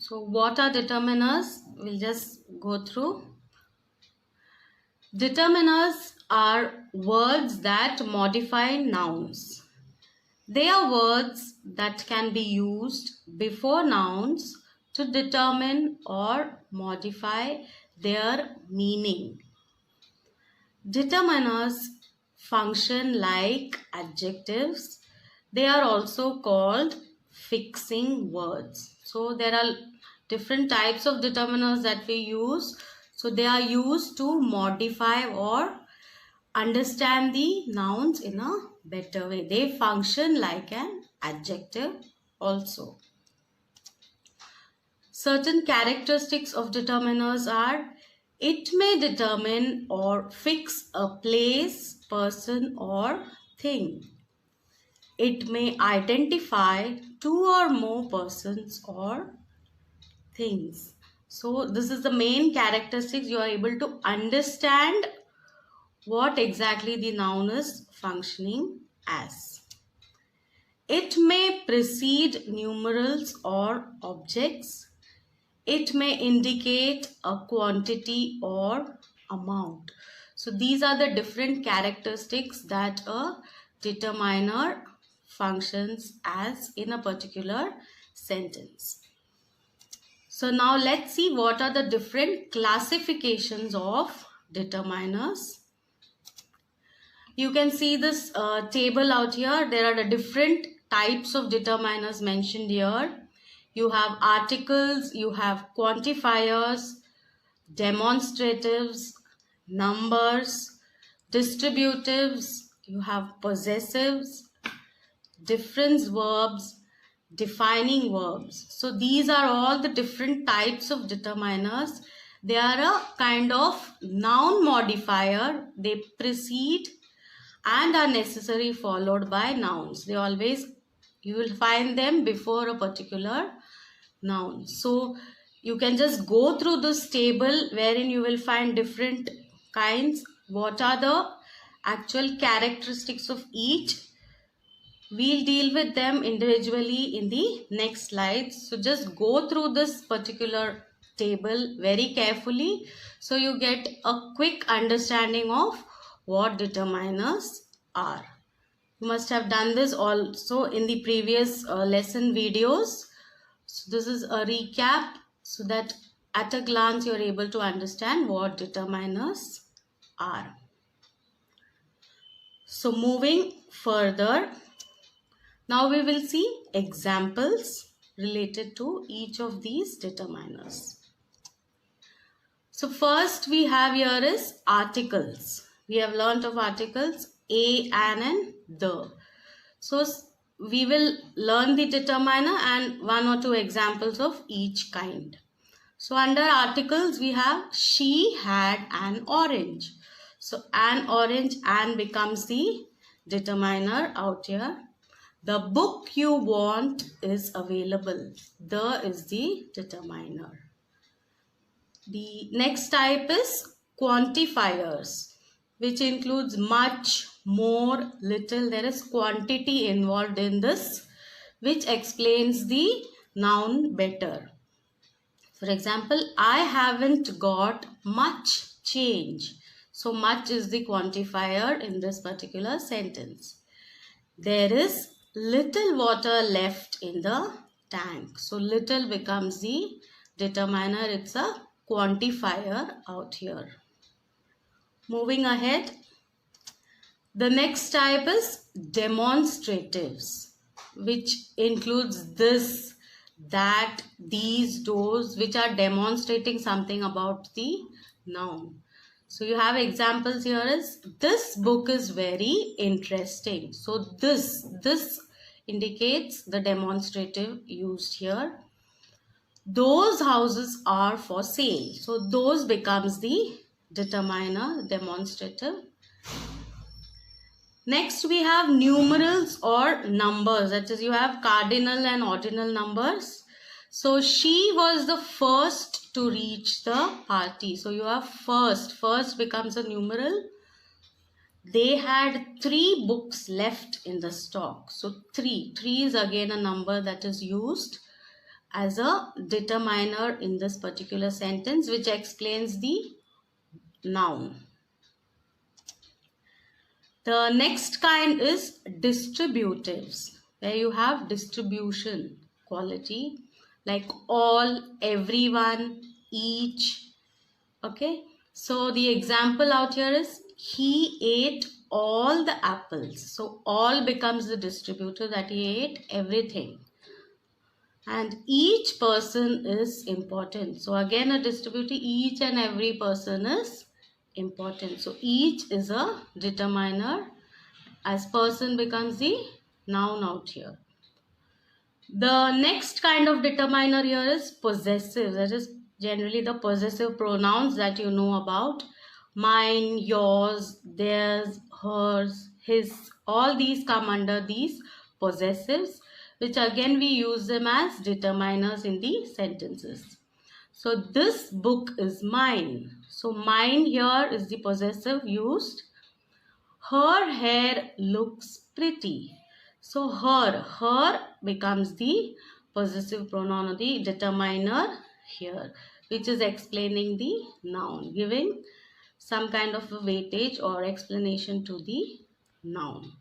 So what are determiners? We'll just go through. Determiners are words that modify nouns. They are words that can be used before nouns to determine or modify their meaning. Determiners function like adjectives. They are also called fixing words. So there are different types of determiners that we use. So they are used to modify or understand the nouns in a better way. They function like an adjective also. Certain characteristics of determiners are: it may determine or fix a place, person or thing. It may identify two or more persons or things. So this is the main characteristics. You are able to understand what exactly the noun is functioning as. It may precede numerals or objects. It may indicate a quantity or amount. So these are the different characteristics that a determiner functions as in a particular sentence. So now let's see what are the different classifications of determiners. You can see this table out here. There are the different types of determiners mentioned here. You have articles, you have quantifiers, demonstratives, numbers, distributives, you have possessives, difference verbs, defining verbs. So these are all the different types of determiners. They are a kind of noun modifier. They precede and are necessary followed by nouns. They always, you will find them before a particular noun. So you can just go through this table wherein you will find different kinds. What are the actual characteristics of each? We'll deal with them individually in the next slides. So just go through this particular table very carefully so you get a quick understanding of what determiners are. You must have done this also in the previous lesson videos. So this is a recap so that at a glance you are able to understand what determiners are. So moving further, now we will see examples related to each of these determiners. So first we have here is articles. We have learnt of articles a, an and the. So we will learn the determiner and one or two examples of each kind. So under articles we have she had an orange. So an orange, an becomes the determiner out here. The book you want is available. The is the determiner. The next type is quantifiers, which includes much, more, little. There is quantity involved in this, which explains the noun better. For example, I haven't got much change. So much is the quantifier in this particular sentence. There is little water left in the tank. So little becomes the determiner. It's a quantifier out here. Moving ahead, the next type is demonstratives, which includes this, that, these, those, which are demonstrating something about the noun. So you have examples here is this book is very interesting. So this indicates the demonstrative used here. Those houses are for sale. So those becomes the determiner, demonstrative. Next we have numerals or numbers. That is, you have cardinal and ordinal numbers. So she was the first to reach the party. So you have first. First becomes a numeral. They had 3 books left in the stock. So 3 is again a number that is used as a determiner in this particular sentence, which explains the noun. The next kind is distributives, where you have distribution quality like all, everyone, each. Okay, so the example out here is he ate all the apples. So all becomes the distributor, that he ate everything. And each person is important. So again a distributor, each and every person is important. So each is a determiner, as person becomes the noun out here. The next kind of determiner here is possessive. That is generally the possessive pronouns that you know about. Mine, yours, theirs, hers, his. All these come under these possessives, which again we use them as determiners in the sentences. So this book is mine. So mine here is the possessive used. Her hair looks pretty. So her becomes the possessive pronoun or the determiner here, which is explaining the noun, giving some kind of a weightage or explanation to the noun.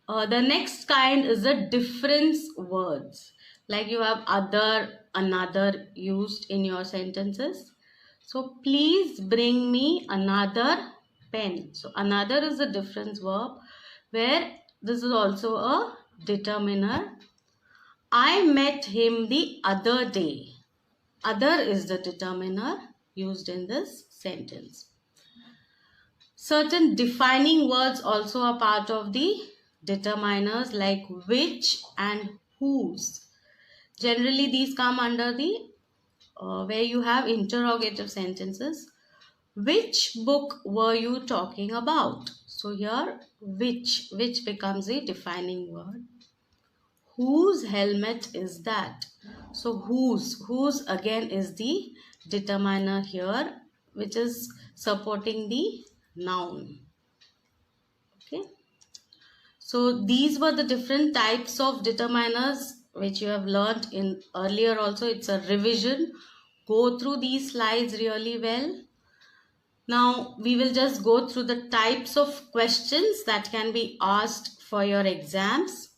The next kind is the difference words. Like you have other, another used in your sentences. So please bring me another pen. So another is a difference verb, where this is also a determiner. I met him the other day. Other is the determiner used in this sentence. Certain defining words also are part of the determiners, like which and whose. Generally these come under the where you have interrogative sentences. Which book were you talking about? So here which becomes a defining word. Whose helmet is that? So whose again is the determiner here, which is supporting the noun. Okay, so these were the different types of determiners which you have learned in earlier also. It's a revision. Go through these slides really well. Now we will just go through the types of questions that can be asked for your exams.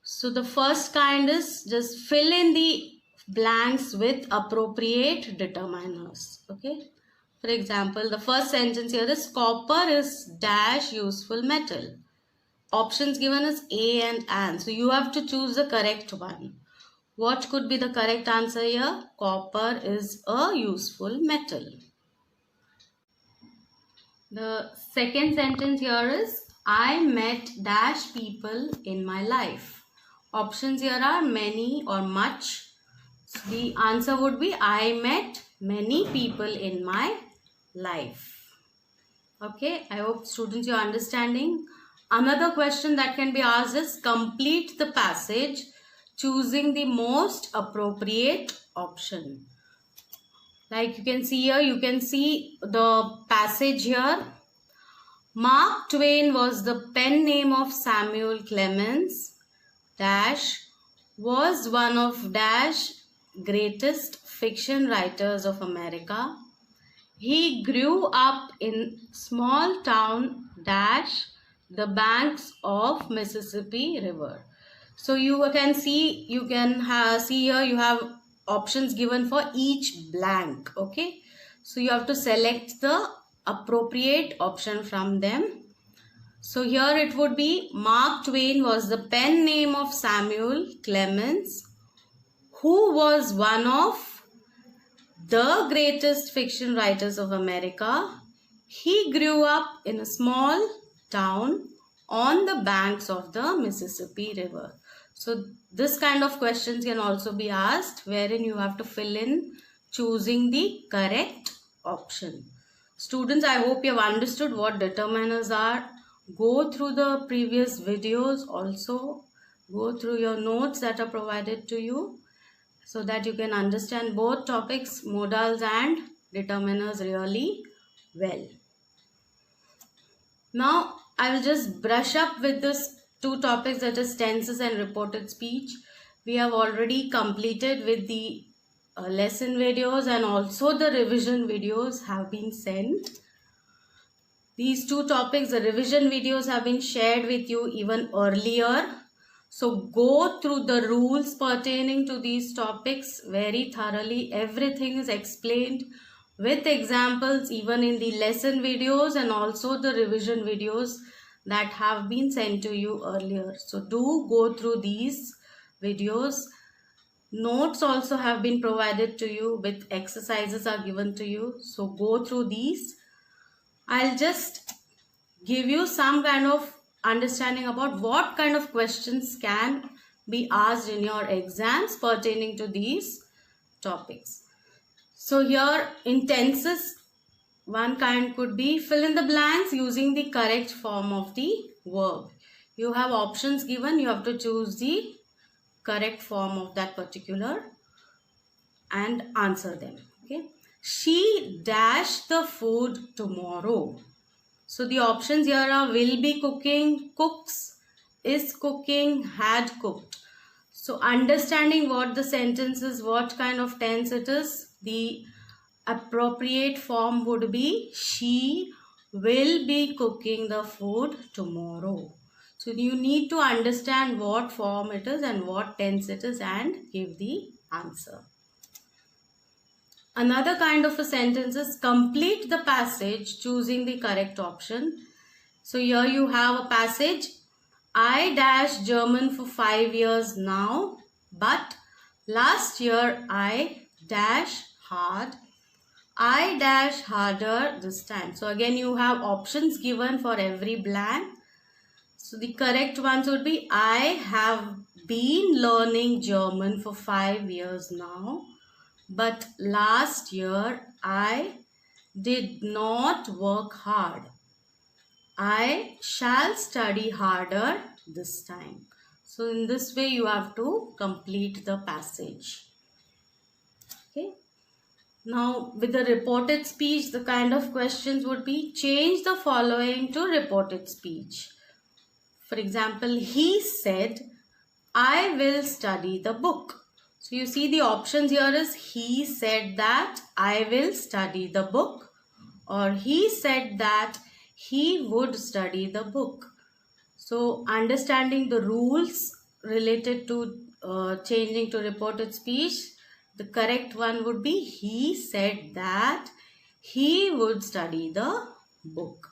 So the first kind is just fill in the blanks with appropriate determiners. Okay. For example, the first sentence here is copper is dash useful metal. Options given is A and an. So you have to choose the correct one. What could be the correct answer here? Copper is a useful metal. The second sentence here is I met dash people in my life. Options here are many or much. So the answer would be I met many people in my life. Okay, I hope students you are understanding. Another question that can be asked is complete the passage choosing the most appropriate option. Like you can see here, you can see the passage here. Mark Twain was the pen name of Samuel Clemens. Dash was one of dash greatest fiction writers of America. He grew up in small town dash the banks of Mississippi River. So you can see, see here you have options given for each blank. Okay, so you have to select the appropriate option from them. So here it would be Mark Twain was the pen name of Samuel Clemens, who was one of the greatest fiction writers of America. He grew up in a small town on the banks of the Mississippi River. So this kind of questions can also be asked, wherein you have to fill in choosing the correct option. Students, I hope you have understood what determiners are. Go through the previous videos, also go through your notes that are provided to you, so that you can understand both topics, modals and determiners really well. Now I will just brush up with this two topics, that is tenses and reported speech. We have already completed with the lesson videos, and also the revision videos have been sent. These two topics, the revision videos have been shared with you even earlier. So go through the rules pertaining to these topics very thoroughly. Everything is explained with examples even in the lesson videos and also the revision videos that have been sent to you earlier. So do go through these videos. Notes also have been provided to you, with exercises are given to you. So go through these. I'll just give you some kind of understanding about what kind of questions can be asked in your exams pertaining to these topics. So here in tenses, one kind could be fill in the blanks using the correct form of the verb. You have options given, you have to choose the correct form of that particular and answer them. Okay. She dashed the food tomorrow. So the options here are will be cooking, cooks, is cooking, had cooked. So understanding what the sentence is, what kind of tense it is, the appropriate form would be she will be cooking the food tomorrow. So you need to understand what form it is and what tense it is and give the answer. Another kind of a sentence is complete the passage choosing the correct option. So here you have a passage. I dash German for 5 years now, but last year I dash hard. I dash harder this time. So again you have options given for every blank. So the correct ones would be I have been learning German for 5 years now, but last year I did not work hard. I shall study harder this time. So in this way you have to complete the passage. Okay. Now with the reported speech, the kind of questions would be change the following to reported speech. For example, he said, I will study the book. So you see the options here is he said that I will study the book, or he said that he would study the book. So understanding the rules related to changing to reported speech, the correct one would be he said that he would study the book.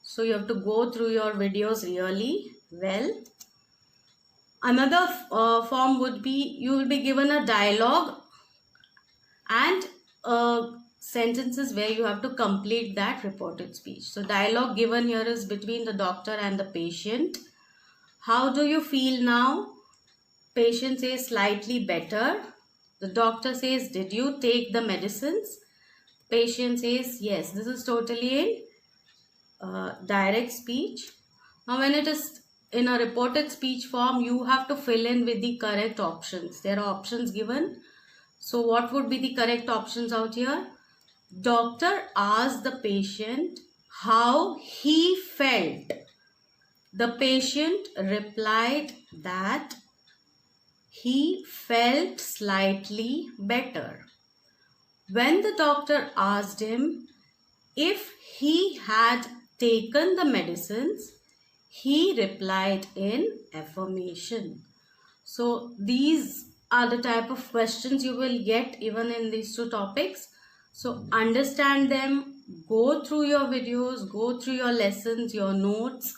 So you have to go through your videos really well. Another form would be you will be given a dialogue and sentences where you have to complete that reported speech. So dialogue given here is between the doctor and the patient. How do you feel now? Patient says slightly better. The doctor says, did you take the medicines? Patient says yes. This is totally in direct speech. Now when it is in a reported speech form, you have to fill in with the correct options. There are options given. So what would be the correct options out here? Doctor asked the patient how he felt. The patient replied that he felt slightly better. When the doctor asked him if he had taken the medicines, he replied in affirmation. So these are the type of questions you will get even in these two topics. So understand them, go through your videos, go through your lessons, your notes,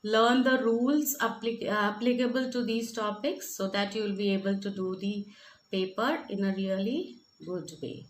learn the rules applicable to these topics so that you will be able to do the paper in a really good way.